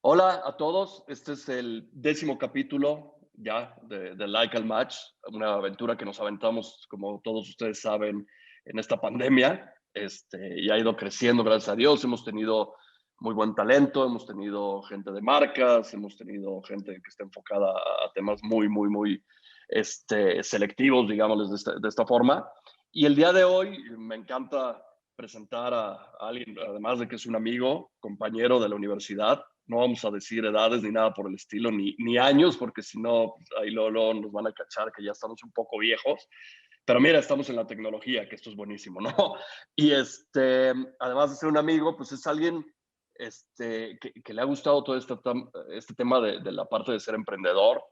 Hola a todos, este es el 10º capítulo ya de Like al Match, una aventura que nos aventamos, como todos ustedes saben, en esta pandemia, y ha ido creciendo, gracias a Dios. Hemos tenido muy buen talento, hemos tenido gente de marcas, hemos tenido gente que está enfocada a temas muy selectivos, digámosles de esta forma. Y el día de hoy me encanta presentar a alguien, además de que es un amigo, compañero de la universidad. No vamos a decir edades ni nada por el estilo, ni años, porque si no, ahí luego nos van a cachar que ya estamos un poco viejos. Pero mira, estamos en la tecnología, que esto es buenísimo, ¿no? Y además de ser un amigo, pues es alguien que le ha gustado todo este tema de la parte de ser emprendedor,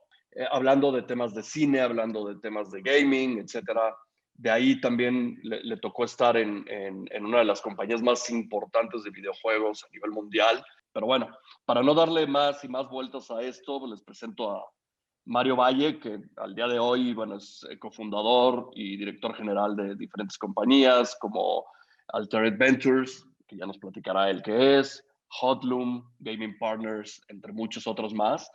hablando de temas de cine, hablando de temas de gaming, etcétera. De ahí también le tocó estar en una de las compañías más importantes de videojuegos a nivel mundial. Pero bueno, para no darle más y más vueltas a esto, pues les presento a Mario Valle, que al día de hoy, bueno, es cofundador y director general de diferentes compañías como Altered Ventures, que ya nos platicará él qué es, Hotloom, Gaming Partners, entre muchos otros más.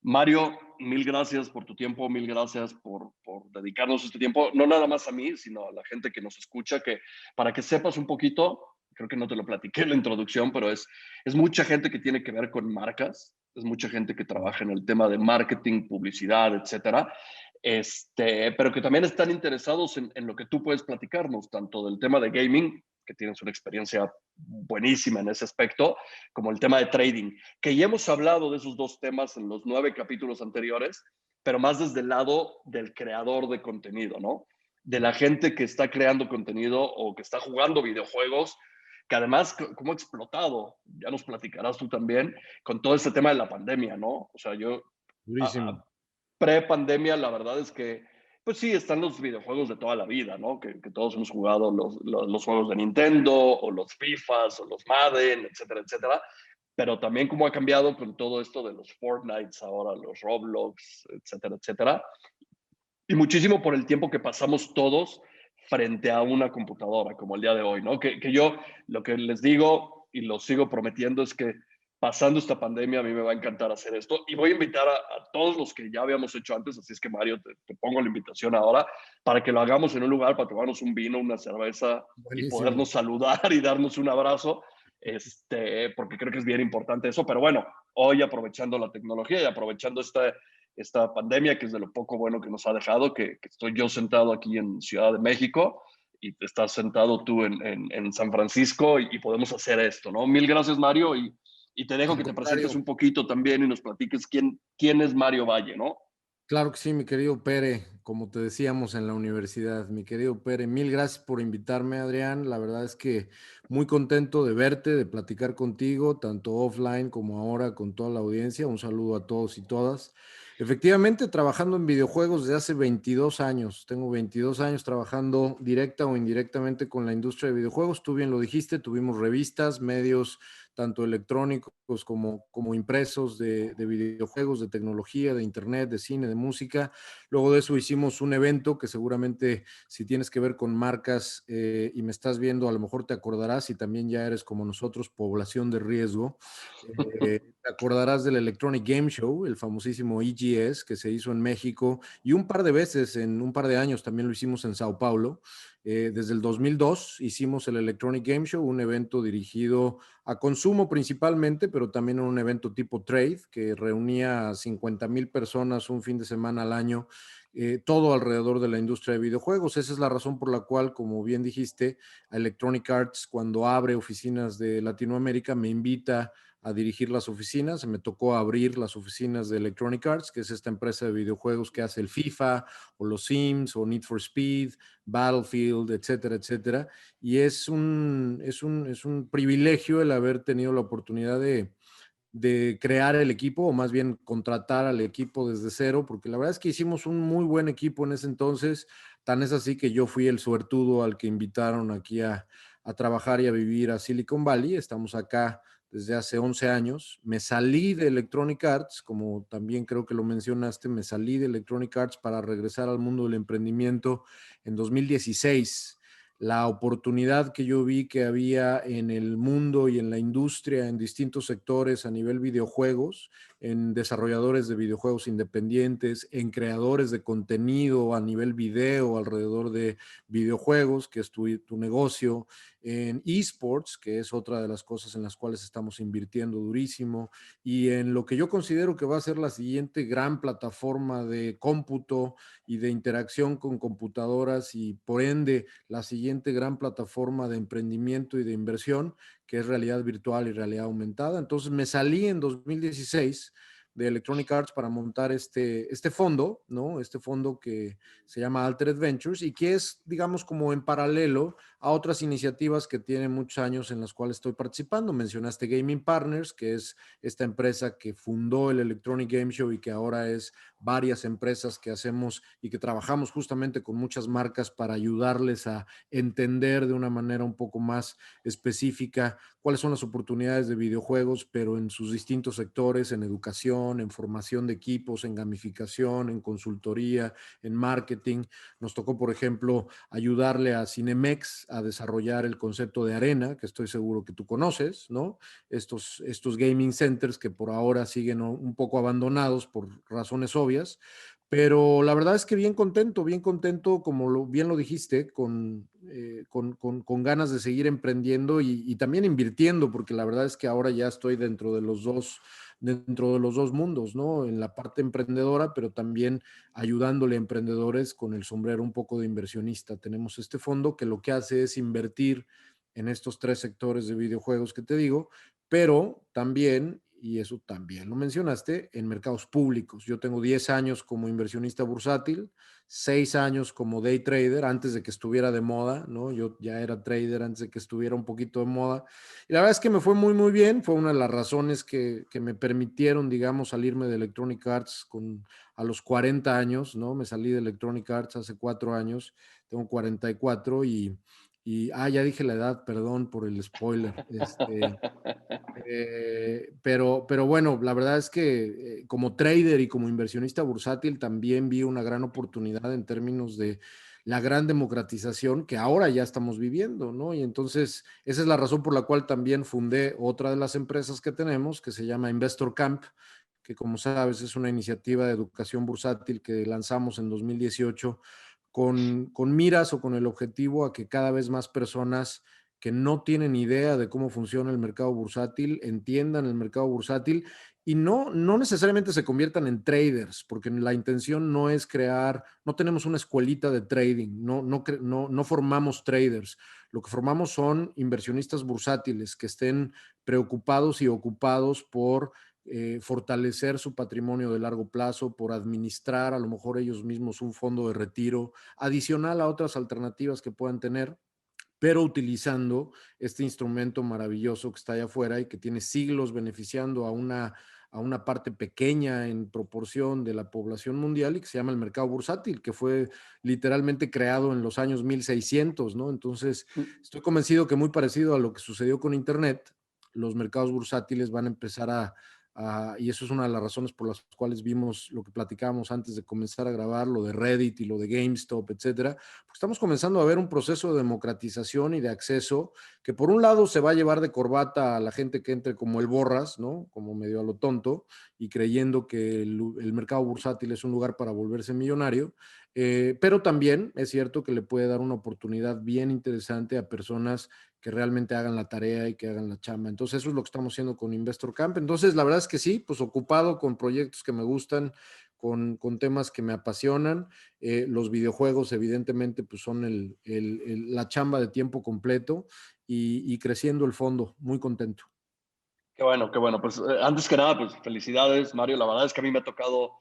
Mario, mil gracias por tu tiempo, mil gracias por dedicarnos este tiempo, no nada más a mí, sino a la gente que nos escucha, que para que sepas un poquito, creo que no te lo platiqué en la introducción, pero es mucha gente que tiene que ver con marcas, es mucha gente que trabaja en el tema de marketing, publicidad, etcétera, pero que también están interesados en lo que tú puedes platicarnos, tanto del tema de gaming, que tienes una experiencia buenísima en ese aspecto, como el tema de trading, que ya hemos hablado de esos dos temas en los 9 capítulos anteriores, pero más desde el lado del creador de contenido, ¿no? De la gente que está creando contenido o que está jugando videojuegos, que además, ¿cómo ha explotado? Ya nos platicarás tú también, con todo este tema de la pandemia, ¿no? O sea, yo, Durísimo. pre-pandemia, la verdad es que, pues sí, están los videojuegos de toda la vida, ¿no? Que todos hemos jugado los juegos de Nintendo, o los FIFAs, o los Madden, etcétera, etcétera. Pero también cómo ha cambiado con todo esto de los Fortnites ahora, los Roblox, etcétera, etcétera. Y muchísimo por el tiempo que pasamos todos frente a una computadora, como el día de hoy, ¿no? Que yo lo que les digo y lo sigo prometiendo es que pasando esta pandemia a mí me va a encantar hacer esto y voy a invitar a todos los que ya habíamos hecho antes, así es que Mario, te pongo la invitación ahora para que lo hagamos en un lugar, para tomarnos un vino, una cerveza y Buenísimo. podernos saludar y darnos un abrazo, porque creo que es bien importante eso, pero bueno, hoy aprovechando la tecnología y aprovechando esta pandemia, que es de lo poco bueno que nos ha dejado, que estoy yo sentado aquí en Ciudad de México y estás sentado tú en San Francisco y podemos hacer esto, ¿no? Mil gracias, Mario, y te dejo Al que te presentes contrario. un poquito también y nos platiques quién es Mario Valle, ¿no? Claro que sí, mi querido Pere, como te decíamos en la universidad, mi querido Pere, mil gracias por invitarme, Adrián. La verdad es que muy contento de verte, de platicar contigo, tanto offline como ahora con toda la audiencia. Un saludo a todos y todas. Efectivamente, trabajando en videojuegos desde hace 22 años. Tengo 22 años trabajando directa o indirectamente con la industria de videojuegos. Tú bien lo dijiste, tuvimos revistas, medios tanto electrónicos como impresos de videojuegos, de tecnología, de internet, de cine, de música. Luego de eso hicimos un evento que seguramente si tienes que ver con marcas y me estás viendo, a lo mejor te acordarás y también ya eres como nosotros, población de riesgo. Te acordarás del Electronic Game Show, el famosísimo EGS que se hizo en México y un par de veces, en un par de años también lo hicimos en Sao Paulo. Desde el 2002 hicimos el Electronic Game Show, un evento dirigido a consumo principalmente, pero también un evento tipo trade que reunía a 50,000 personas un fin de semana al año, todo alrededor de la industria de videojuegos. Esa es la razón por la cual, como bien dijiste, Electronic Arts, cuando abre oficinas de Latinoamérica, me invita a dirigir las oficinas. Me tocó abrir las oficinas de Electronic Arts, que es esta empresa de videojuegos que hace el FIFA o los Sims o Need for Speed, Battlefield, etcétera, etcétera. Y es un privilegio el haber tenido la oportunidad de crear el equipo, o más bien contratar al equipo desde cero, porque la verdad es que hicimos un muy buen equipo en ese entonces. Tan es así que yo fui el suertudo al que invitaron aquí a trabajar y a vivir a Silicon Valley. Estamos acá desde hace 11 años. Me salí de Electronic Arts, como también creo que lo mencionaste, me salí de Electronic Arts para regresar al mundo del emprendimiento en 2016. la oportunidad que yo vi que había en el mundo y en la industria, en distintos sectores a nivel videojuegos, en desarrolladores de videojuegos independientes, en creadores de contenido a nivel video alrededor de videojuegos, que es tu negocio, en esports, que es otra de las cosas en las cuales estamos invirtiendo durísimo, y en lo que yo considero que va a ser la siguiente gran plataforma de cómputo y de interacción con computadoras y por ende la siguiente gran plataforma de emprendimiento y de inversión, que es realidad virtual y realidad aumentada. Entonces me salí en 2016 de Electronic Arts para montar este fondo, ¿no? Este fondo que se llama Altered Ventures y que es, digamos, como en paralelo a otras iniciativas que tienen muchos años en las cuales estoy participando. Mencionaste Gaming Partners, que es esta empresa que fundó el Electronic Game Show y que ahora es varias empresas que hacemos y que trabajamos justamente con muchas marcas para ayudarles a entender de una manera un poco más específica cuáles son las oportunidades de videojuegos, pero en sus distintos sectores, en educación, en formación de equipos, en gamificación, en consultoría, en marketing. Nos tocó, por ejemplo, ayudarle a Cinemex a desarrollar el concepto de arena, que estoy seguro que tú conoces, ¿no? Estos gaming centers que por ahora siguen un poco abandonados por razones obvias, pero la verdad es que bien contento, como bien lo dijiste, con ganas de seguir emprendiendo y también invirtiendo, porque la verdad es que ahora ya estoy dentro de los dos mundos, ¿no? En la parte emprendedora, pero también ayudándole a emprendedores con el sombrero un poco de inversionista. Tenemos este fondo que lo que hace es invertir en estos tres sectores de videojuegos que te digo, pero también, y eso también lo mencionaste, en mercados públicos. Yo tengo 10 años como inversionista bursátil, 6 años como day trader antes de que estuviera de moda, ¿no? Yo ya era trader antes de que estuviera un poquito de moda. Y la verdad es que me fue muy, muy bien. Fue una de las razones que me permitieron, digamos, salirme de Electronic Arts a los 40 años, ¿no? Me salí de Electronic Arts hace 4 años, tengo 44 ya dije la edad, perdón por el spoiler. Pero bueno, la verdad es que como trader y como inversionista bursátil también vi una gran oportunidad en términos de la gran democratización que ahora ya estamos viviendo, ¿no? Y entonces esa es la razón por la cual también fundé otra de las empresas que tenemos, que se llama Investor Camp, que como sabes es una iniciativa de educación bursátil que lanzamos en 2018 con miras o con el objetivo a que cada vez más personas que no tienen idea de cómo funciona el mercado bursátil, entiendan el mercado bursátil y no necesariamente se conviertan en traders, porque la intención no es no tenemos una escuelita de trading, no formamos traders, lo que formamos son inversionistas bursátiles que estén preocupados y ocupados por fortalecer su patrimonio de largo plazo, por administrar a lo mejor ellos mismos un fondo de retiro adicional a otras alternativas que puedan tener, pero utilizando este instrumento maravilloso que está allá afuera y que tiene siglos beneficiando a una parte pequeña en proporción de la población mundial y que se llama el mercado bursátil, que fue literalmente creado en los años 1600, ¿no? Entonces, estoy convencido que muy parecido a lo que sucedió con Internet, los mercados bursátiles van a empezar y eso es una de las razones por las cuales vimos lo que platicábamos antes de comenzar a grabar, lo de Reddit y lo de GameStop, etcétera, porque estamos comenzando a ver un proceso de democratización y de acceso que por un lado se va a llevar de corbata a la gente que entre como el borras, ¿no? Como medio a lo tonto y creyendo que el mercado bursátil es un lugar para volverse millonario, pero también es cierto que le puede dar una oportunidad bien interesante a personas que realmente hagan la tarea y que hagan la chamba. Entonces, eso es lo que estamos haciendo con Investor Camp. Entonces, la verdad es que sí, pues ocupado con proyectos que me gustan, con temas que me apasionan. Los videojuegos, evidentemente, pues son la chamba de tiempo completo y creciendo el fondo. Muy contento. Qué bueno, qué bueno. Pues antes que nada, pues felicidades, Mario. La verdad es que a mí me ha tocado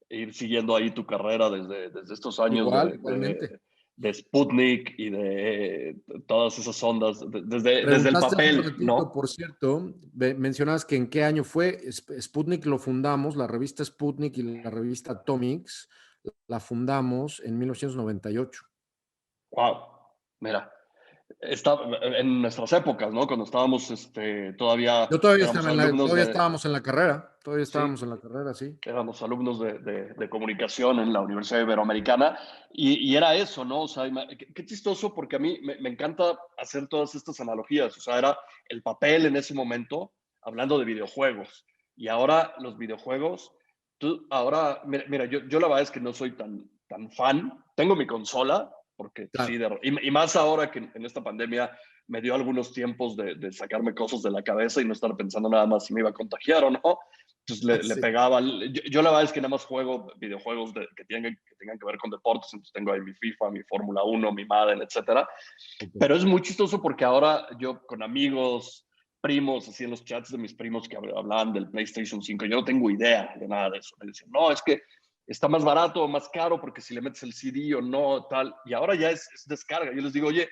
ir siguiendo ahí tu carrera desde estos años Igualmente. de Sputnik y de todas esas ondas, desde el Preguntaste hace un papel, ratito, ¿no? por cierto, mencionabas que en qué año fue. Sputnik lo fundamos, la revista Sputnik y la revista Atomics la fundamos en 1998. Wow, mira. en nuestras épocas, ¿no? Cuando estábamos todavía Yo todavía éramos estaba alumnos todavía de, estábamos en la carrera, sí, sí. éramos alumnos de comunicación en la Universidad Iberoamericana y era eso, ¿no? O sea, qué chistoso porque a mí me encanta hacer todas estas analogías. O sea, era el papel en ese momento hablando de videojuegos y ahora los videojuegos, ahora, mira yo la verdad es que no soy tan fan. Tengo mi consola porque sí, Claro. y más ahora que en esta pandemia me dio algunos tiempos de sacarme cosas de la cabeza y no estar pensando nada más si me iba a contagiar o no. Entonces le Sí. pegaba. Yo la verdad es que nada más juego videojuegos que tengan que ver con deportes. Entonces tengo ahí mi FIFA, mi Fórmula 1, mi Madden, etcétera. Ok. Pero es muy chistoso porque ahora yo con amigos, primos, así en los chats de mis primos que hablaban del PlayStation 5, yo no tengo idea de nada de eso. Me decían, no, es que está más barato o más caro porque si le metes el CD o no, tal. Y ahora ya es descarga. Yo les digo, oye,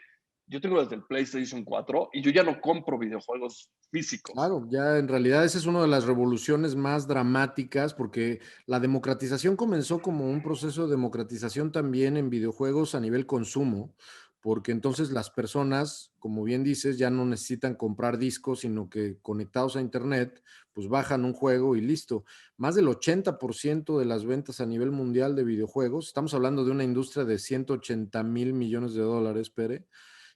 yo tengo desde el PlayStation 4 y yo ya no compro videojuegos físicos. Claro, ya en realidad esa es una de las revoluciones más dramáticas porque la democratización comenzó como un proceso de democratización también en videojuegos a nivel consumo, porque entonces las personas, como bien dices, ya no necesitan comprar discos, sino que conectados a Internet, pues bajan un juego y listo. Más del 80% de las ventas a nivel mundial de videojuegos, estamos hablando de una industria de 180.000 millones de dólares, Pere,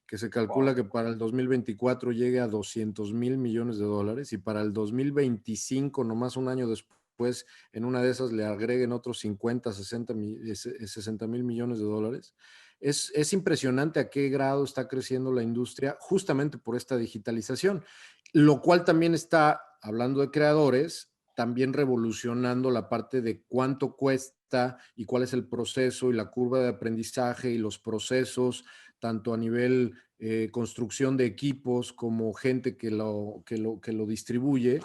que se calcula Wow, que para el 2024 llegue a 200.000 millones de dólares y para el 2025, nomás un año después, en una de esas le agreguen otros 50, 60.000 millones de dólares. Es impresionante a qué grado está creciendo la industria justamente por esta digitalización, lo cual también está, hablando de creadores, también revolucionando la parte de cuánto cuesta y cuál es el proceso y la curva de aprendizaje y los procesos tanto a nivel construcción de equipos como gente que lo distribuye.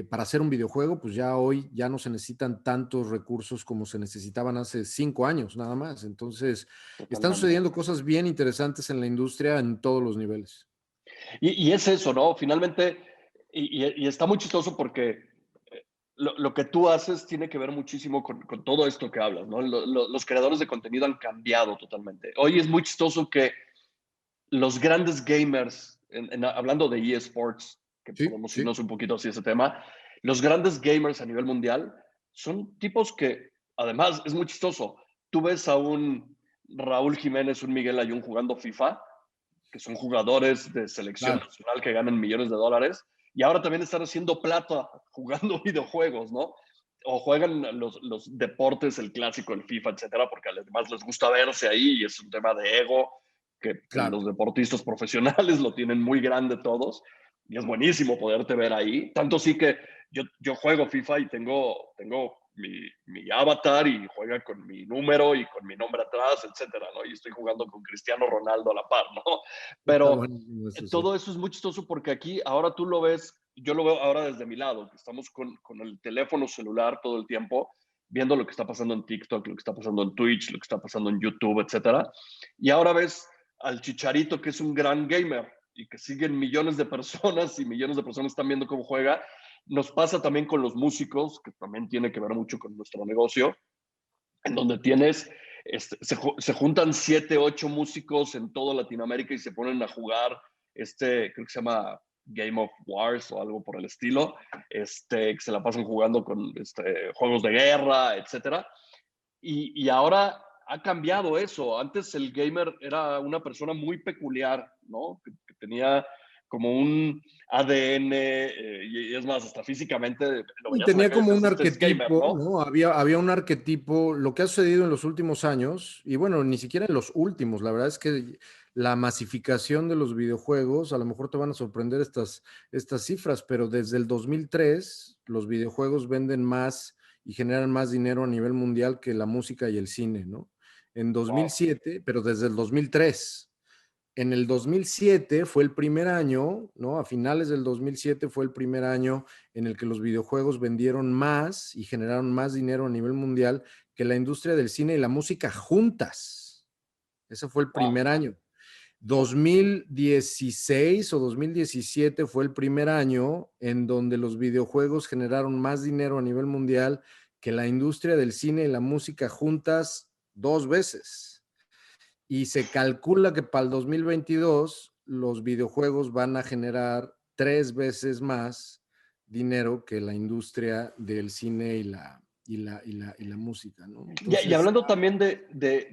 Para hacer un videojuego, pues ya hoy ya no se necesitan tantos recursos como se necesitaban hace 5 años, nada más. Entonces, están totalmente. sucediendo cosas bien interesantes en la industria en todos los niveles. Y es eso, ¿no? Finalmente, y está muy chistoso porque lo que tú haces tiene que ver muchísimo con todo esto que hablas, ¿no? Los creadores de contenido han cambiado totalmente. Hoy es muy chistoso que los grandes gamers, hablando de eSports, que Sí, podemos sí, irnos un poquito hacia ese tema, los grandes gamers a nivel mundial son tipos que, además, es muy chistoso. Tú ves a un Raúl Jiménez, un Miguel Ayun jugando FIFA, que son jugadores de selección claro. nacional que ganan millones de dólares, y ahora también están haciendo plata jugando videojuegos, ¿no? O juegan los deportes, el clásico, el FIFA, etcétera, porque además les gusta verse ahí y es un tema de ego, que Claro. los deportistas profesionales lo tienen muy grande todos, y es buenísimo poderte ver ahí. Tanto sí que yo juego FIFA y tengo mi avatar y juega con mi número y con mi nombre atrás, etcétera, ¿no? Y estoy jugando con Cristiano Ronaldo a la par, ¿no? Está Pero buenísimo eso, sí. todo eso es muy chistoso porque aquí ahora tú lo ves, yo lo veo ahora desde mi lado, que estamos con el teléfono celular todo el tiempo, viendo lo que está pasando en TikTok, lo que está pasando en Twitch, lo que está pasando en YouTube, etcétera. Y ahora ves al Chicharito, que es un gran gamer y que siguen millones de personas y millones de personas están viendo cómo juega. Nos pasa también con los músicos, que también tiene que ver mucho con nuestro negocio, en donde tienes, se juntan 7, 8 músicos en toda Latinoamérica y se ponen a jugar, creo que se llama Game of Wars o algo por el estilo, que se la pasan jugando con juegos de guerra, etcétera. Y ahora ha cambiado eso. Antes el gamer era una persona muy peculiar, ¿no? Que tenía como un ADN, y es más, hasta físicamente lo Y veías en la tenía calle y como decías, un este es gamer, arquetipo, ¿no? ¿no? Había un arquetipo, lo que ha sucedido en los últimos años, y bueno, ni siquiera en los últimos, la verdad es que la masificación de los videojuegos, a lo mejor te van a sorprender estas cifras, pero desde el 2003 los videojuegos venden más y generan más dinero a nivel mundial que la música y el cine, ¿no? En Wow. 2007, pero desde el 2003. En el 2007 fue el primer año, ¿no? A finales del 2007 fue el primer año en el que los videojuegos vendieron más y generaron más dinero a nivel mundial que la industria del cine y la música juntas. Ese fue el Wow. primer año. 2016 o 2017 fue el primer año en donde los videojuegos generaron más dinero a nivel mundial que la industria del cine y la música juntas 2 veces. y se calcula que para el 2022 los videojuegos van a generar 3 veces más dinero que la industria del cine y la música, ¿no? Y Entonces, hablando también de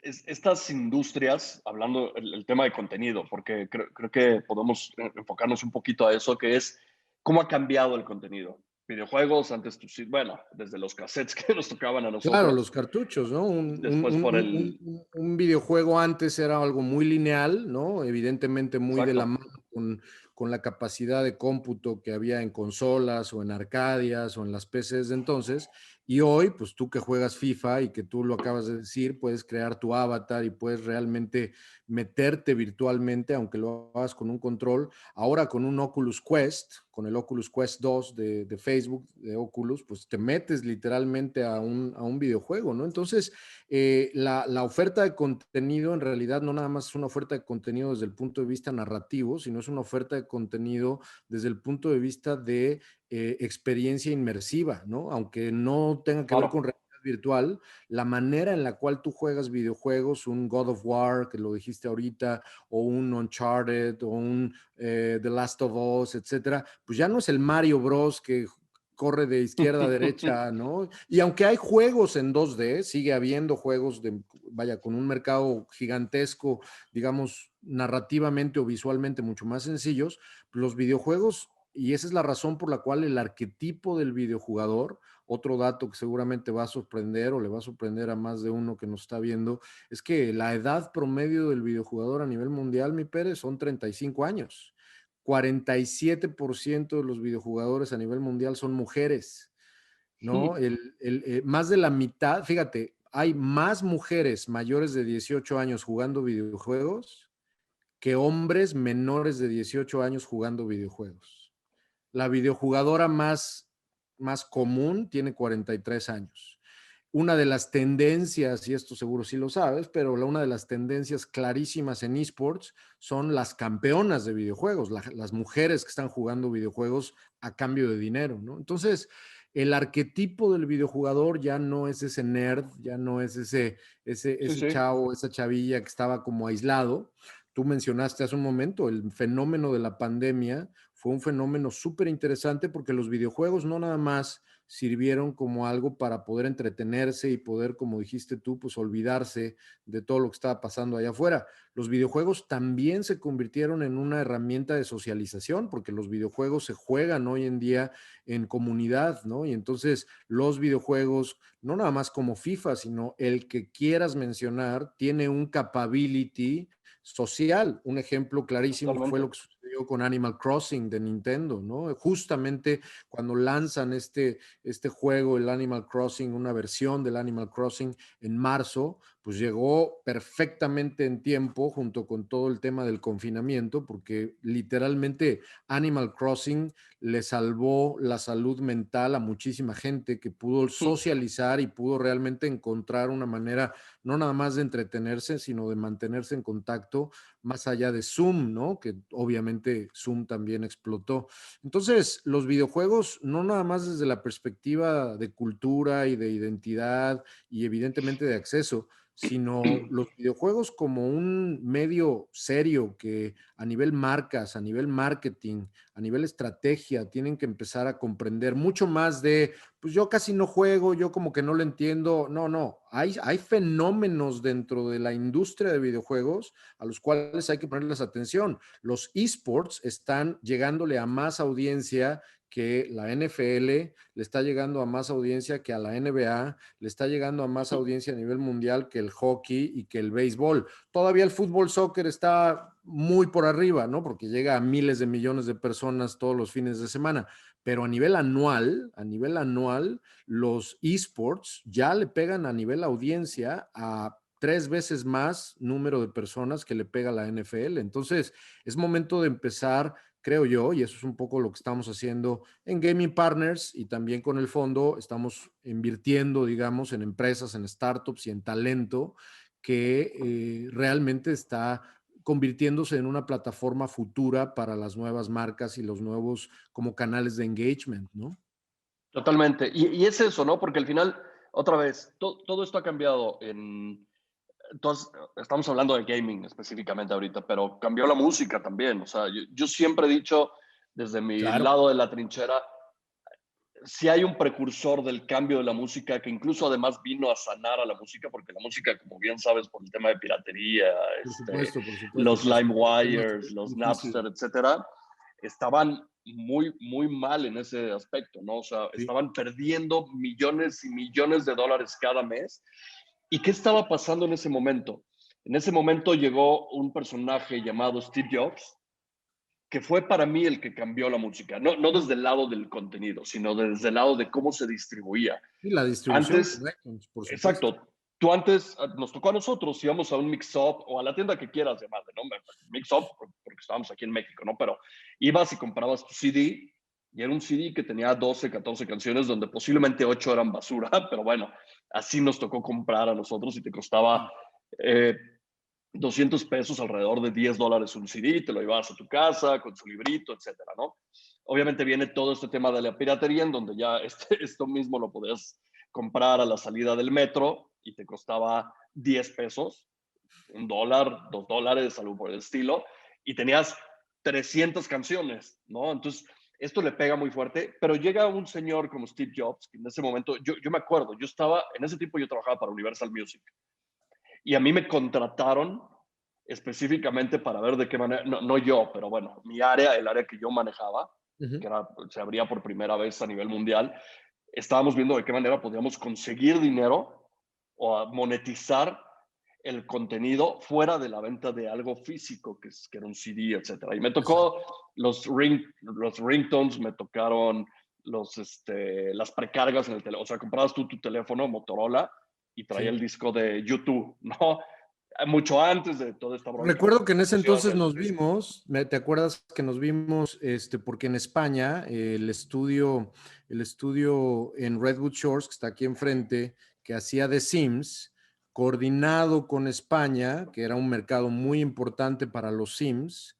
estas industrias, hablando el tema de contenido, porque creo que podemos enfocarnos un poquito a eso, que es cómo ha cambiado el contenido. Videojuegos, antes, bueno, desde los cassettes que nos tocaban a claro, nosotros, los cartuchos, ¿no? después por el... Un videojuego antes era algo muy lineal, ¿no? Evidentemente muy de la Exacto, mano con la capacidad de cómputo que había en consolas o en Arcadias o en las PCs de entonces. Y hoy, pues tú que juegas FIFA y que tú lo acabas de decir, puedes crear tu avatar y puedes realmente meterte virtualmente, aunque lo hagas con un control. Ahora con un Oculus Quest, con el Oculus Quest 2 de Facebook, de Oculus, pues te metes literalmente a un videojuego, ¿no? Entonces, la oferta de contenido en realidad no nada más es una oferta de contenido desde el punto de vista narrativo, sino es una oferta de contenido desde el punto de vista de experiencia inmersiva, ¿no? Aunque no tenga que ver con claro. realidad virtual, la manera en la cual tú juegas videojuegos, un God of War, que lo dijiste ahorita, o un Uncharted, o un The Last of Us, etcétera, pues ya no es el Mario Bros. Que corre de izquierda a derecha, ¿no? Y aunque hay juegos en 2D, sigue habiendo juegos vaya, con un mercado gigantesco, digamos, narrativamente o visualmente mucho más sencillos, los videojuegos, y esa es la razón por la cual el arquetipo del videojugador, otro dato que seguramente va a sorprender o le va a sorprender a más de uno que nos está viendo, es que la edad promedio del videojugador a nivel mundial, mi Pérez, son 35 años. 47% de los videojugadores a nivel mundial son mujeres, ¿no? Más de la mitad, fíjate, hay más mujeres mayores de 18 años jugando videojuegos que hombres menores de 18 años jugando videojuegos. La videojugadora más común tiene 43 años. Una de las tendencias, y esto seguro sí lo sabes, pero una de las tendencias clarísimas en esports son las campeonas de videojuegos, las mujeres que están jugando videojuegos a cambio de dinero, ¿no? Entonces, el arquetipo del videojugador ya no es ese nerd, ya no es Sí, ese sí, chavo, esa chavilla que estaba como aislado. Tú mencionaste hace un momento el fenómeno de la pandemia, fue un fenómeno súper interesante porque los videojuegos no nada más sirvieron como algo para poder entretenerse y poder, como dijiste tú, pues olvidarse de todo lo que estaba pasando allá afuera. Los videojuegos también se convirtieron en una herramienta de socialización, porque los videojuegos se juegan hoy en día en comunidad, ¿no? Y entonces los videojuegos, no nada más como FIFA, sino el que quieras mencionar, tiene un capability social. Un ejemplo clarísimo fue totalmente. lo que sucedió con Animal Crossing de Nintendo, ¿no? Justamente cuando lanzan este juego, el Animal Crossing, una versión del Animal Crossing en marzo, pues llegó perfectamente en tiempo junto con todo el tema del confinamiento, porque literalmente Animal Crossing le salvó la salud mental a muchísima gente que pudo socializar y pudo realmente encontrar una manera no nada más de entretenerse, sino de mantenerse en contacto más allá de Zoom, ¿no? Que obviamente Zoom también explotó. Entonces, los videojuegos, no nada más desde la perspectiva de cultura y de identidad y evidentemente de acceso, sino los videojuegos como un medio serio que a nivel marcas, a nivel marketing, a nivel estrategia, tienen que empezar a comprender mucho más de, pues yo casi no juego, yo como que no lo entiendo. No, no, hay fenómenos dentro de la industria de videojuegos a los cuales hay que ponerles atención. Los esports están llegándole a más audiencia que la NFL, le está llegando a más audiencia que a la NBA, le está llegando a más audiencia a nivel mundial que el hockey y que el béisbol. Todavía el fútbol soccer está muy por arriba, ¿no? Porque llega a miles de millones de personas todos los fines de semana, pero a nivel anual, los esports ya le pegan a nivel audiencia a 3 veces más número de personas que le pega la NFL. Entonces, es momento de empezar, creo yo, y eso es un poco lo que estamos haciendo en Gaming Partners y también con el fondo, estamos invirtiendo, digamos, en empresas, en startups y en talento que realmente está convirtiéndose en una plataforma futura para las nuevas marcas y los nuevos como canales de engagement, ¿no? Totalmente. Y es eso, ¿no? Porque al final, otra vez, todo esto ha cambiado Entonces, estamos hablando de gaming específicamente ahorita, pero cambió la música también. O sea, yo siempre he dicho desde mi Claro. lado de la trinchera, si hay un precursor del cambio de la música que incluso además vino a sanar a la música, porque la música, como bien sabes, por el tema de piratería, Por supuesto, los pasó por temas LimeWires, los difíciles. Napster, etcétera, estaban muy, muy mal en ese aspecto, ¿no? O sea, Sí. estaban perdiendo millones y millones de dólares cada mes. ¿Y qué estaba pasando en ese momento? En ese momento llegó un personaje llamado Steve Jobs, que fue para mí el que cambió la música, no desde el lado del contenido, sino desde el lado de cómo se distribuía. Y la distribución Antes, correcta, por supuesto. exacto, tú antes nos tocó a nosotros, íbamos a un mix-up o a la tienda que quieras llamarle, ¿no? Mix-up, porque estábamos aquí en México, ¿no? Pero ibas y comprabas tu CD y era un CD que tenía 12, 14 canciones donde posiblemente 8 eran basura, pero bueno, así nos tocó comprar a nosotros y te costaba eh, 200 pesos, alrededor de $10 un CD, te lo llevabas a tu casa con su librito, etcétera, ¿no? Obviamente viene todo este tema de la piratería, en donde ya esto mismo lo podías comprar a la salida del metro y te costaba 10 pesos, $1, $2, algo por el estilo, y tenías 300 canciones, ¿no? Entonces, esto le pega muy fuerte, pero llega un señor como Steve Jobs, que en ese momento, yo me acuerdo, en ese tiempo yo trabajaba para Universal Music, y a mí me contrataron específicamente para ver de qué manera, no yo, pero bueno, mi área, el área que yo manejaba, Ujú. que se abría por primera vez a nivel mundial, estábamos viendo de qué manera podíamos conseguir dinero o monetizar el contenido fuera de la venta de algo físico, que era un CD, etcétera. Y me Exacto. tocó los ringtones, me tocaron las precargas en el teléfono. O sea, comprabas tú tu teléfono Motorola y traía Sí. el disco de YouTube, ¿no? Mucho antes de toda esta bronca de Recuerdo que en ese distribución entonces del nos físico. vimos, ¿te acuerdas que nos vimos, porque en España el estudio en Redwood Shores, que está aquí enfrente, que hacía The Sims, coordinado con España, que era un mercado muy importante para los Sims,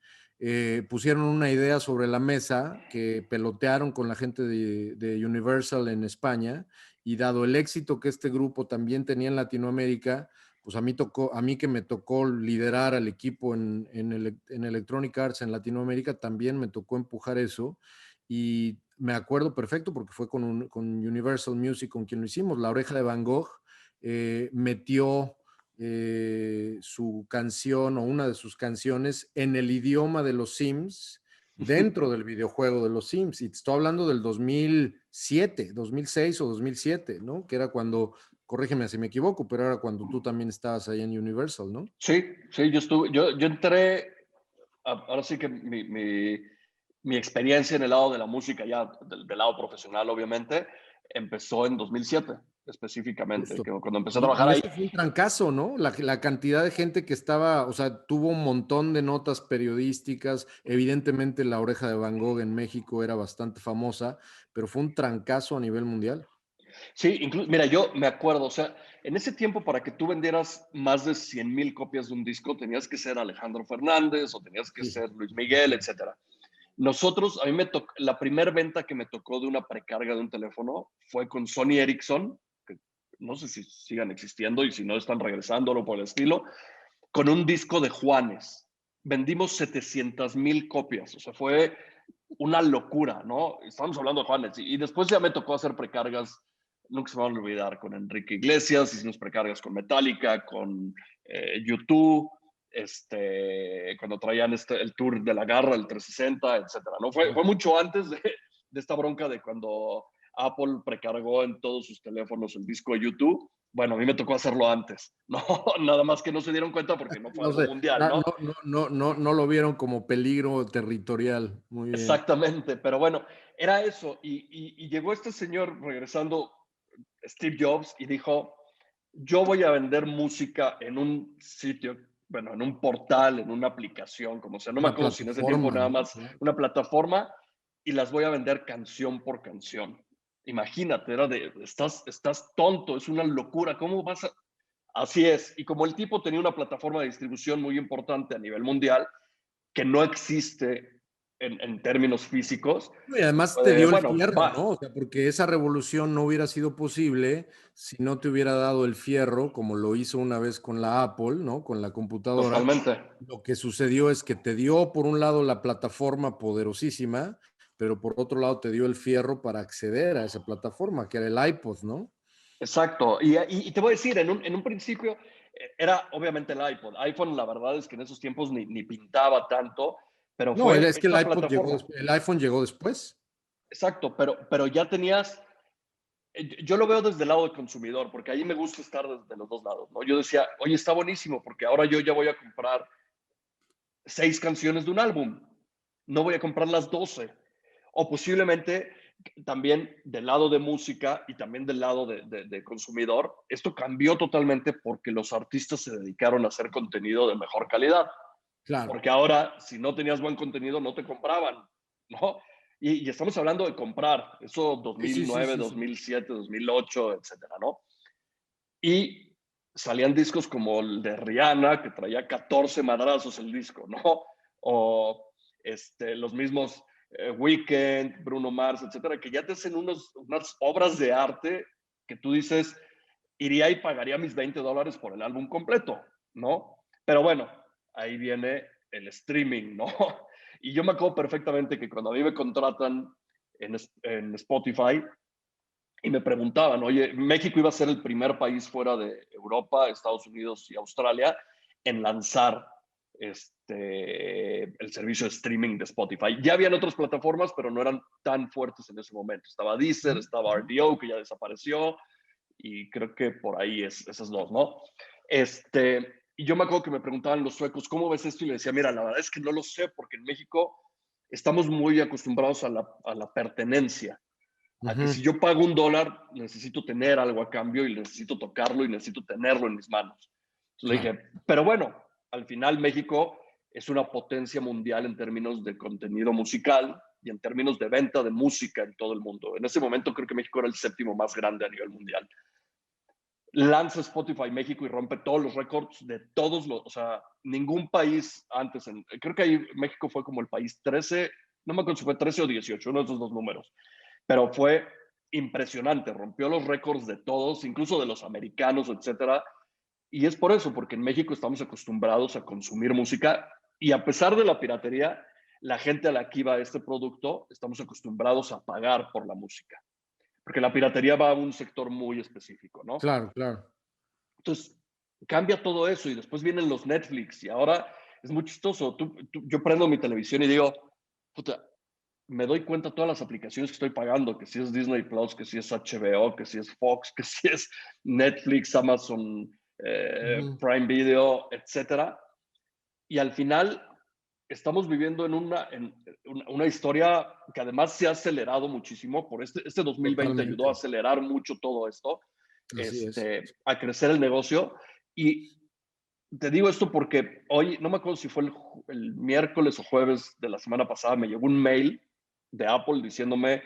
pusieron una idea sobre la mesa que pelotearon con la gente de Universal en España, y dado el éxito que este grupo también tenía en Latinoamérica, pues a mí que me tocó liderar al equipo en Electronic Arts en Latinoamérica, también me tocó empujar eso. Y me acuerdo perfecto porque fue con Universal Music con quien lo hicimos. La Oreja de Van Gogh metió su canción o una de sus canciones en el idioma de los Sims dentro del videojuego de los Sims. Y estoy hablando del 2007, 2006 o 2007, ¿no? Que era cuando, corrígeme si me equivoco, pero era cuando tú también estabas ahí en Universal, ¿no? Sí, sí, yo entré, ahora sí que mi experiencia en el lado de la música, ya del lado profesional, obviamente, empezó en 2007, específicamente, Justo. que cuando empecé a trabajar Y ahí. ese fue un trancazo, ¿no? La cantidad de gente que estaba, o sea, tuvo un montón de notas periodísticas. Evidentemente, La Oreja de Van Gogh en México era bastante famosa, pero fue un trancazo a nivel mundial. Sí, incluso, mira, yo me acuerdo, o sea, en ese tiempo para que tú vendieras más de 100,000 copias de un disco, tenías que ser Alejandro Fernández o tenías que Sí, ser Luis me Miguel, acuerdo. etcétera. Nosotros, a mí me tocó, la primera venta que me tocó de una precarga de un teléfono fue con Sony Ericsson, que no sé si sigan existiendo y si no están regresando o por el estilo, con un disco de Juanes. Vendimos 700,000 copias, o sea, fue una locura, ¿no? Estamos hablando de Juanes. Y después ya me tocó hacer precargas, nunca se me va a olvidar, con Enrique Iglesias, hicimos precargas con Metallica, con YouTube, cuando traían el tour de la garra, el 360, etcétera, ¿no? Fue mucho antes de esta bronca de cuando Apple precargó en todos sus teléfonos el disco de YouTube. Bueno, a mí me tocó hacerlo antes, no, nada más que no se dieron cuenta porque no fue No algo sé, mundial, no, ¿no? no lo vieron como peligro territorial. Muy bien. Exactamente, pero bueno, era eso. Y llegó este señor regresando, Steve Jobs, y dijo, yo voy a vender música en un sitio, bueno, en un portal, en una aplicación, como sea, no me Una acuerdo si en ese tiempo plataforma, nada ¿no? más Claro. una plataforma, y las voy a vender canción por canción. Imagínate, era estás tonto, es una locura, ¿cómo vas a...? Así es, y como el tipo tenía una plataforma de distribución muy importante a nivel mundial, que no existe en términos físicos, Y además te dio el bueno, fierro, ¿no? va, O sea, porque esa revolución no hubiera sido posible si no te hubiera dado el fierro, como lo hizo una vez con la Apple, ¿no? Con la computadora. totalmente. Lo que sucedió es que te dio, por un lado, la plataforma poderosísima, pero por otro lado te dio el fierro para acceder a esa plataforma, que era el iPod, ¿no? Exacto. Y te voy a decir, en un principio era obviamente el iPod. iPhone, la verdad es que en esos tiempos ni pintaba tanto, pero No, fue es que el esta iPod llegó plataforma. después, el iPhone llegó después. Exacto, pero ya tenías, yo lo veo desde el lado del consumidor, porque ahí me gusta estar desde los dos lados, ¿no? Yo decía, oye, está buenísimo, porque ahora yo ya voy a comprar 6 canciones de un álbum, no voy a comprar las 12. O posiblemente también del lado de música y también del lado de consumidor, esto cambió totalmente porque los artistas se dedicaron a hacer contenido de mejor calidad. Claro. Porque ahora, si no tenías buen contenido, no te compraban, ¿no? Y estamos hablando de comprar, eso Sí, sí, sí, 2009, sí, sí. 2007, 2008, etcétera, ¿no? Y salían discos como el de Rihanna, que traía 14 madrazos el disco, ¿no? O los mismos Weekend, Bruno Mars, etcétera, que ya te hacen unas obras de arte que tú dices, iría y pagaría mis $20 por el álbum completo, ¿no? Pero bueno, ahí viene el streaming, ¿no? Y yo me acuerdo perfectamente que cuando a mí me contratan en Spotify, y me preguntaban, oye, México iba a ser el primer país fuera de Europa, Estados Unidos y Australia en lanzar el servicio de streaming de Spotify. Ya habían otras plataformas, pero no eran tan fuertes en ese momento. Estaba Deezer, estaba RDO, que ya desapareció, y creo que por ahí esas dos, ¿no? Y yo me acuerdo que me preguntaban los suecos, ¿cómo ves esto? Y le decía, mira, la verdad es que no lo sé, porque en México estamos muy acostumbrados a la pertenencia, a que si Ujú. yo pago $1, necesito tener algo a cambio y necesito tocarlo y necesito tenerlo en mis manos. Entonces le Claro. dije, pero bueno, al final México es una potencia mundial en términos de contenido musical y en términos de venta de música en todo el mundo. En ese momento creo que México era el séptimo más grande a nivel mundial. Lanza Spotify México y rompe todos los récords de todos los, o sea, ningún país antes, creo que ahí México fue como el país 13, no me acuerdo si fue 13 o 18, uno de esos dos números, pero fue impresionante, rompió los récords de todos, incluso de los americanos, etcétera. Y es por eso, porque en México estamos acostumbrados a consumir música y a pesar de la piratería, la gente a la que iba este producto, estamos acostumbrados a pagar por la música, porque la piratería va a un sector muy específico, ¿no? Claro, claro. Entonces, cambia todo eso y después vienen los Netflix y ahora es muy chistoso. Yo prendo mi televisión y digo, puta, me doy cuenta de todas las aplicaciones que estoy pagando, que si es Disney Plus, que si es HBO, que si es Fox, que si es Netflix, Amazon Ujú. Prime Video, etcétera. Y al final estamos viviendo en una historia que además se ha acelerado muchísimo. Por este 2020 ayudó a Totalmente. acelerar mucho todo esto, Así es. a crecer el negocio. Y te digo esto porque hoy, no me acuerdo si fue el miércoles o jueves de la semana pasada, me llegó un mail de Apple diciéndome,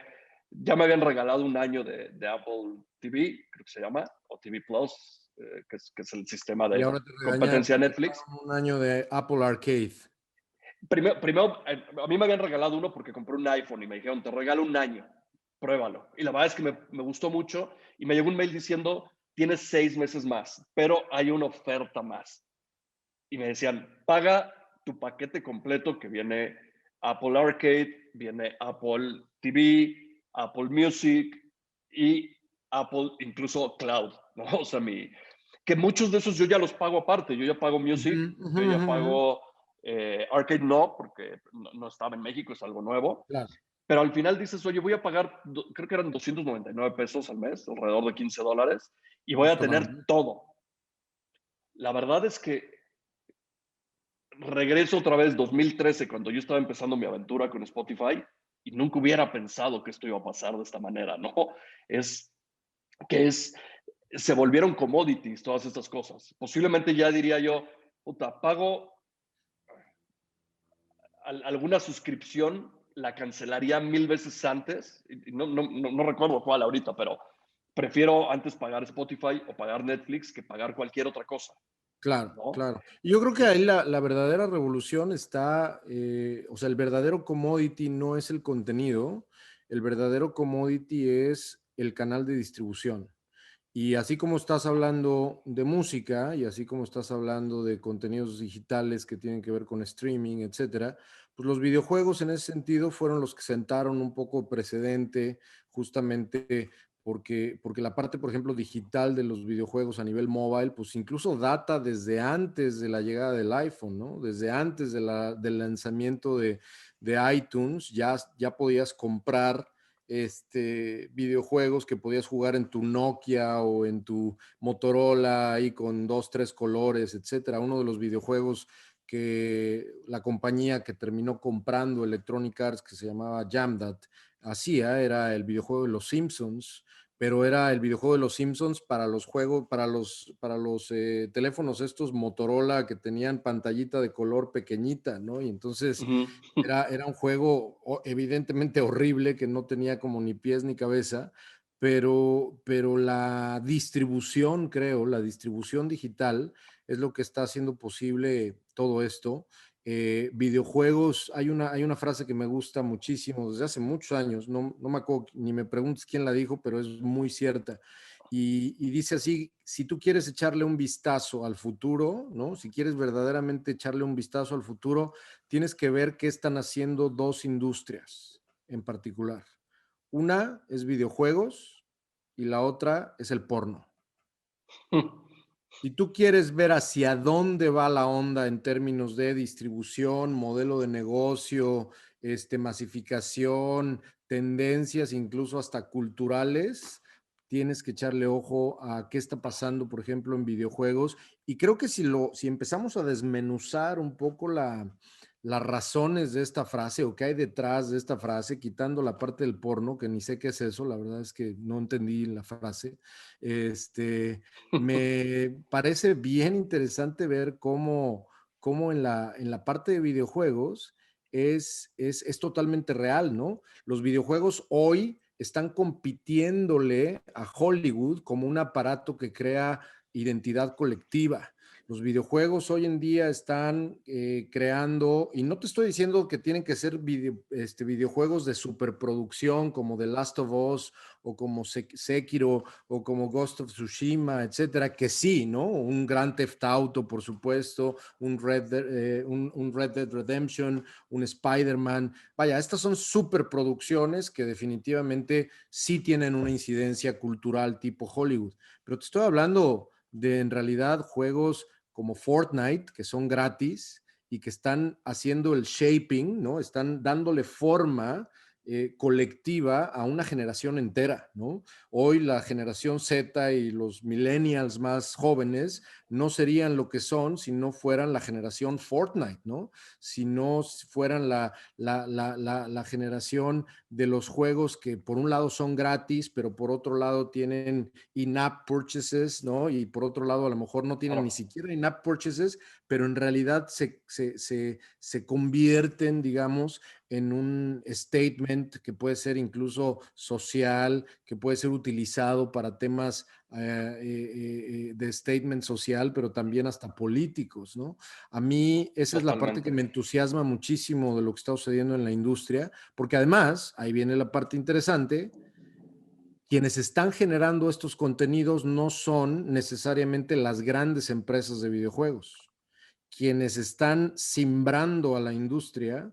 ya me habían regalado un año de Apple TV, creo que se llama, o TV Plus, que es el sistema Y de ahora competencia de te Netflix. regalaron un año de Apple Arcade. Primero, a mí me habían regalado uno porque compré un iPhone y me dijeron, te regalo un año, pruébalo. Y la verdad es que me gustó mucho y me llegó un mail diciendo, tienes 6 meses más, pero hay una oferta más. Y me decían, paga tu paquete completo que viene Apple Arcade, viene Apple TV, Apple Music y Apple incluso Cloud, ¿no? O sea, que muchos de esos yo ya los pago aparte, yo ya pago Ujú, Music, ujú, yo ya ujú, ujú. pago Arcade no, porque no estaba en México, es algo nuevo, Claro. pero al final dices, oye, voy a pagar, creo que eran 299 pesos al mes, alrededor de $15, y No voy a está mal, tener ¿no? todo. La verdad es que regreso otra vez 2013, cuando yo estaba empezando mi aventura con Spotify, y nunca hubiera pensado que esto iba a pasar de esta manera, ¿no? Es que se volvieron commodities todas estas cosas. Posiblemente ya diría yo, puta, pago alguna suscripción, la cancelaría 1000 veces antes, y no recuerdo cuál ahorita, pero prefiero antes pagar Spotify o pagar Netflix que pagar cualquier otra cosa. Claro, ¿no? claro. Y yo creo que ahí la verdadera revolución está, o sea, el verdadero commodity no es el contenido, el verdadero commodity es el canal de distribución. Y así como estás hablando de música y así como estás hablando de contenidos digitales que tienen que ver con streaming, etcétera, pues los videojuegos en ese sentido fueron los que sentaron un poco precedente justamente porque la parte, por ejemplo, digital de los videojuegos a nivel mobile, pues incluso data desde antes de la llegada del iPhone, ¿no? Desde antes del lanzamiento de iTunes, ya podías comprar videojuegos que podías jugar en tu Nokia o en tu Motorola ahí con dos, tres colores, etcétera. Uno de los videojuegos que la compañía que terminó comprando Electronic Arts, que se llamaba Jamdat, hacía, era el videojuego de los Simpsons, pero era el videojuego de los Simpsons para los juegos, para los teléfonos estos Motorola que tenían pantallita de color pequeñita, ¿no? Y entonces Ujú. era un juego evidentemente horrible que no tenía como ni pies ni cabeza, pero la distribución, creo, la distribución digital es lo que está haciendo posible todo esto. Videojuegos, hay una frase que me gusta muchísimo desde hace muchos años, no me acuerdo, ni me preguntes quién la dijo, pero es muy cierta. Y dice así, si tú quieres echarle un vistazo al futuro, ¿no? Si quieres verdaderamente echarle un vistazo al futuro, tienes que ver qué están haciendo dos industrias en particular. Una es videojuegos y la otra es el porno. Si tú quieres ver hacia dónde va la onda en términos de distribución, modelo de negocio, masificación, tendencias, incluso hasta culturales, tienes que echarle ojo a qué está pasando, por ejemplo, en videojuegos. Y creo que si empezamos a desmenuzar un poco las razones de esta frase o qué hay detrás de esta frase, quitando la parte del porno, que ni sé qué es eso, la verdad es que no entendí la frase, me parece bien interesante ver cómo en la parte de videojuegos es totalmente real, ¿no? Los videojuegos hoy están compitiéndole a Hollywood como un aparato que crea identidad colectiva. Los videojuegos hoy en día están creando, y no te estoy diciendo que tienen que ser videojuegos de superproducción como The Last of Us o como Sekiro o como Ghost of Tsushima, etcétera, que sí, ¿no? Un Grand Theft Auto, por supuesto, un Red Dead Redemption, un Spider-Man. Vaya, estas son superproducciones que definitivamente sí tienen una incidencia cultural tipo Hollywood. Pero te estoy hablando de, en realidad, juegos como Fortnite, que son gratis y que están haciendo el shaping, ¿no? Están dándole forma colectiva a una generación entera, ¿no? Hoy la generación Z y los millennials más jóvenes no serían lo que son si no fueran la generación Fortnite, ¿no? Si no fueran la generación de los juegos que por un lado son gratis, pero por otro lado tienen in-app purchases, ¿no? Y por otro lado a lo mejor no tienen ni Claro, siquiera in-app purchases, pero en realidad se convierten, digamos, en un statement que puede ser incluso social, que puede ser utilizado para temas de statement social, pero también hasta políticos, ¿no? A mí esa es la parte que totalmente. me entusiasma muchísimo de lo que está sucediendo en la industria, porque además, ahí viene la parte interesante, quienes están generando estos contenidos no son necesariamente las grandes empresas de videojuegos. Quienes están simbrando a la industria,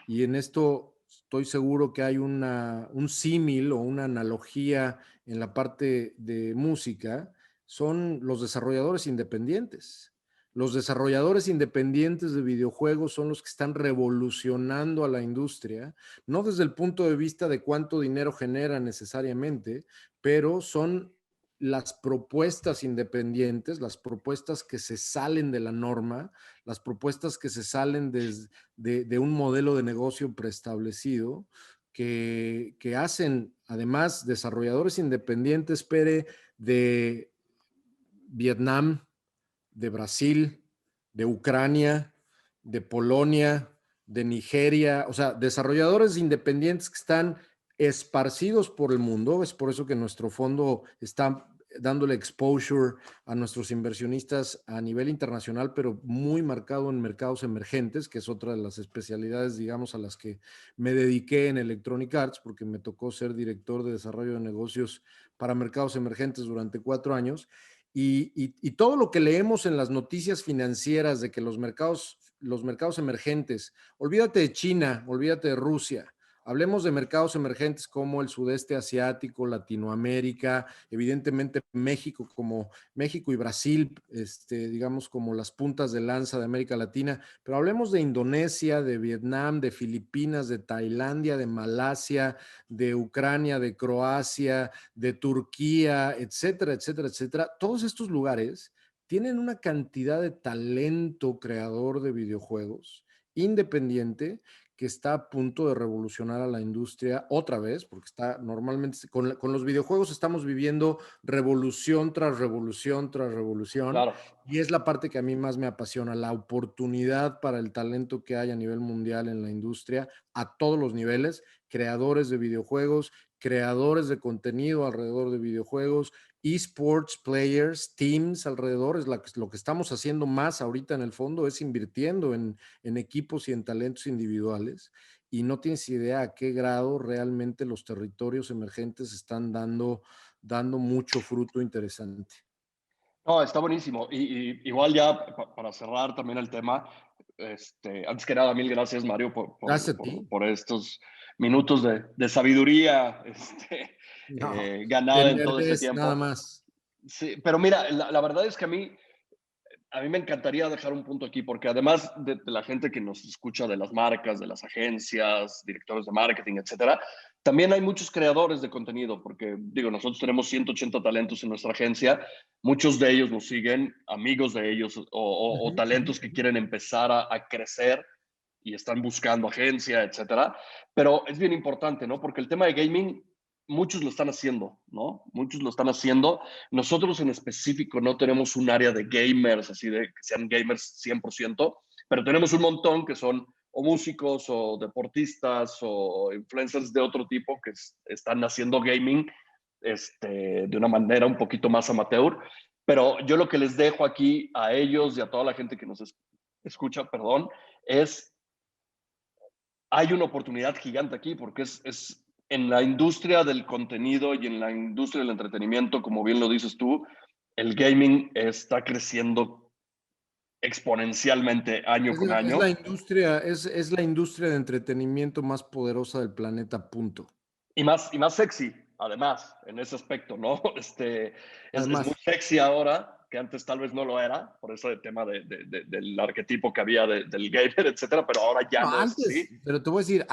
y en esto estoy seguro que hay un símil o una analogía en la parte de música, son los desarrolladores independientes. Los desarrolladores independientes de videojuegos son los que están revolucionando a la industria, no desde el punto de vista de cuánto dinero genera necesariamente, pero son las propuestas independientes, las propuestas que se salen de la norma, las propuestas que se salen de un modelo de negocio preestablecido, que hacen además desarrolladores independientes, Pere, de Vietnam, de Brasil, de Ucrania, de Polonia, de Nigeria, o sea, desarrolladores independientes que están esparcidos por el mundo. Es por eso que nuestro fondo está dándole exposure a nuestros inversionistas a nivel internacional, pero muy marcado en mercados emergentes, que es otra de las especialidades, digamos, a las que me dediqué en Electronic Arts, porque me tocó ser director de desarrollo de negocios para mercados emergentes durante 4 años. Y todo lo que leemos en las noticias financieras de que los mercados emergentes, olvídate de China, olvídate de Rusia, hablemos de mercados emergentes como el sudeste asiático, Latinoamérica, evidentemente México y Brasil, digamos como las puntas de lanza de América Latina, pero hablemos de Indonesia, de Vietnam, de Filipinas, de Tailandia, de Malasia, de Ucrania, de Croacia, de Turquía, etcétera, etcétera, etcétera. Todos estos lugares tienen una cantidad de talento creador de videojuegos independiente que está a punto de revolucionar a la industria otra vez, porque está normalmente con los videojuegos estamos viviendo revolución tras revolución tras revolución, Claro. y es la parte que a mí más me apasiona, la oportunidad para el talento que hay a nivel mundial en la industria, a todos los niveles, creadores de videojuegos, creadores de contenido alrededor de videojuegos, esports players, teams alrededor, lo que estamos haciendo más ahorita en el fondo es invirtiendo en equipos y en talentos individuales, y no tienes idea a qué grado realmente los territorios emergentes están dando mucho fruto interesante. No, está buenísimo. Igual ya para cerrar también el tema, antes que nada, mil gracias, Mario, Gracias a ti. por estos minutos de sabiduría No, de ganada en todo este nerdez nada tiempo. más. Sí, pero mira, la verdad es que a mí me encantaría dejar un punto aquí, porque además de la gente que nos escucha, de las marcas, de las agencias, directores de marketing, etcétera, también hay muchos creadores de contenido, porque digo, nosotros tenemos 180 talentos en nuestra agencia, muchos de ellos nos siguen, amigos de ellos o Ujú, ujú, talentos que ujú. quieren empezar a crecer y están buscando agencia, etcétera. Pero es bien importante, ¿no? Porque el tema de gaming, muchos lo están haciendo, ¿no? Muchos lo están haciendo. Nosotros en específico no tenemos un área de gamers, así de que sean gamers 100%, pero tenemos un montón que son o músicos o deportistas o influencers de otro tipo que están haciendo gaming de una manera un poquito más amateur. Pero yo lo que les dejo aquí a ellos y a toda la gente que nos escucha, perdón, es hay una oportunidad gigante aquí porque es en la industria del contenido y en la industria del entretenimiento, como bien lo dices tú, el gaming está creciendo exponencialmente año Es con la, es la año industria, es la industria de entretenimiento más poderosa del planeta, punto. y más sexy, además, en ese aspecto, ¿no? Es muy Además, sexy ahora, que antes tal vez no lo era, por eso el tema del arquetipo que había del gamer, etcétera, pero ahora ya no, no es así. antes, pero te voy a decir,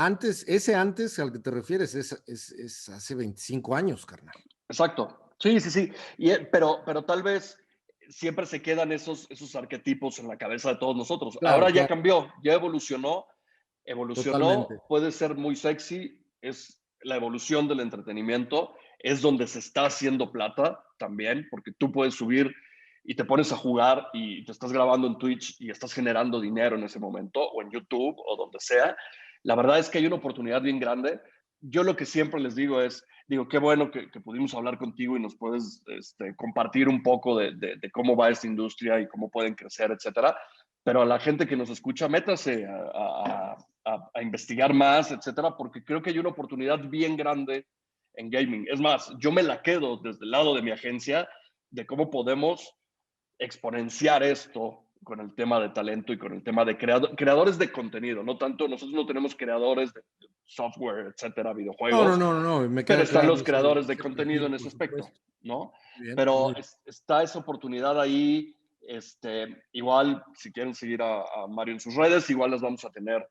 ese antes al que te refieres es hace 25 años, carnal. Exacto. Sí, sí, sí. Pero tal vez siempre se quedan esos arquetipos en la cabeza de todos nosotros. Claro, Ahora ya claro, cambió, ya totalmente. evolucionó, puede ser muy sexy, es la evolución del entretenimiento, es donde se está haciendo plata también, porque tú puedes subir y te pones a jugar y te estás grabando en Twitch y estás generando dinero en ese momento, o en YouTube, o donde sea. La verdad es que hay una oportunidad bien grande. Yo lo que siempre les digo es, digo, qué bueno que pudimos hablar contigo y nos puedes compartir un poco de cómo va esta industria y cómo pueden crecer, etcétera. Pero a la gente que nos escucha, métase a investigar más, etcétera, porque creo que hay una oportunidad bien grande en gaming. Es más, yo me la quedo desde el lado de mi agencia de cómo podemos exponenciar esto con el tema de talento y con el tema de creadores de contenido. No tanto, nosotros no tenemos creadores de software, etcétera, No, no, videojuegos, no, no, me pero queda están claro los creadores de ese contenido perfil, en ese por aspecto, supuesto. ¿no? Muy bien, Pero muy bien. está esa oportunidad ahí. Igual, si quieren seguir a Mario en sus redes, igual las vamos a tener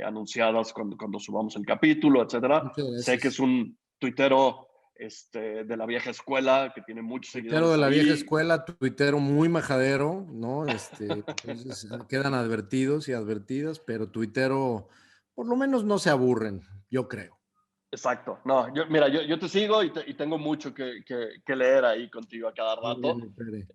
anunciadas cuando subamos el capítulo, etcétera. Muchas Sé que gracias. es un tuitero de la vieja escuela, que tiene muchos Tuitero de seguidores la vieja ahí. escuela, tuitero muy majadero, ¿no? Entonces quedan advertidos y advertidas, pero tuitero, por lo menos no se aburren, yo creo. Exacto. No, mira, yo te sigo y tengo mucho que leer ahí contigo a cada Muy bien, rato. mi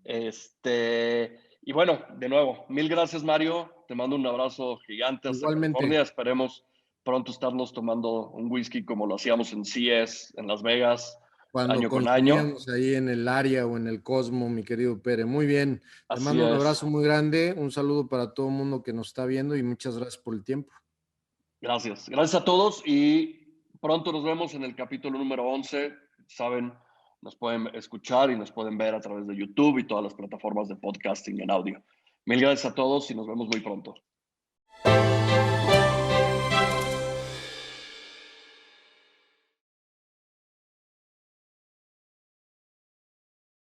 Pere. Y bueno, de nuevo, mil gracias, Mario. Te mando un abrazo gigante hasta Igualmente, California. Esperemos pronto estarnos tomando un whisky como lo hacíamos en CES, en Las Vegas. Cuando año con año. coincidíamos ahí en el área o en el Cosmo, mi querido Pere. Muy bien, te Así mando un es. abrazo muy grande, un saludo para todo el mundo que nos está viendo y muchas gracias por el tiempo. Gracias. Gracias a todos y pronto nos vemos en el capítulo número 11. Saben, nos pueden escuchar y nos pueden ver a través de YouTube y todas las plataformas de podcasting en audio. Mil gracias a todos y nos vemos muy pronto.